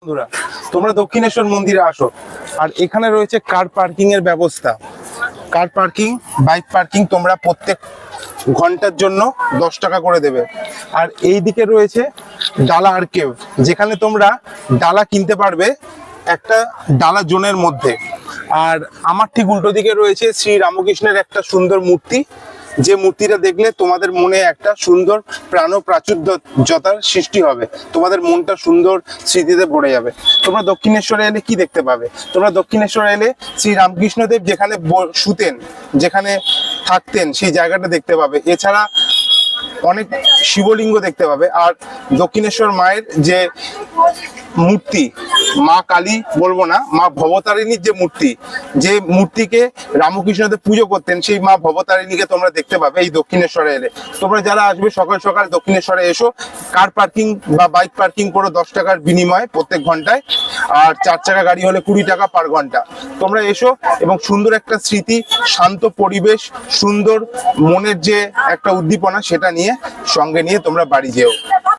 বন্ধুরা, তোমরা দক্ষিণেশ্বর মন্দিরে আসো, আর এখানে রয়েছে কার পার্কিং এর ব্যবস্থা। কার পার্কিং, বাইক পার্কিং তোমরা প্রত্যেক ঘন্টার জন্য 10 টাকা করে দেবে। আর এই দিকে রয়েছে ডালা আর্কেভ, যেখানে তোমরা ডালা কিনতে পারবে একটা ডালা জোনের মধ্যে। আর আমার ঠিক উল্টো দিকে রয়েছে শ্রী রামকৃষ্ণের একটা সুন্দর মূর্তি, যে মূর্তিটা দেখলে তোমাদের মনে একটা সুন্দর প্রাণ প্রাচুর্যতার সৃষ্টি হবে, তোমাদের মনটা সুন্দর স্মৃতিতে ভরে যাবে। তোমরা দক্ষিণেশ্বরে এলে কি দেখতে পাবে? তোমরা দক্ষিণেশ্বরে এলে শ্রী রামকৃষ্ণদেব যেখানে শুতেন, যেখানে থাকতেন, সেই জায়গাটা দেখতে পাবে। এছাড়া অনেক শিবলিঙ্গ দেখতে পাবে। আর দক্ষিণেশ্বর মায়ের যে মূর্তি, মা কালী বলবো না, মা ভবতারিণীর যে মূর্তি, যে মূর্তিকে রামকৃষ্ণদেব পুজো করতেন, সেই মা ভবতারিণীকে তোমরা দেখতে পাবে এই দক্ষিণেশ্বরে এলে। তোমরা যারা আসবে সকাল সকাল দক্ষিণেশ্বরে এসো, কার পার্কিং বা বাইক পার্কিং করো 10 টাকার বিনিময়ে প্রত্যেক ঘন্টায়, আর 4 চাকা গাড়ি হলে 20 টাকা পার ঘন্টা। তোমরা এসো এবং সুন্দর একটা স্মৃতি, শান্ত পরিবেশ, সুন্দর মনের যে একটা উদ্দীপনা, সেটা নিয়ে সঙ্গে নিয়ে তোমরা বাড়ি যেও।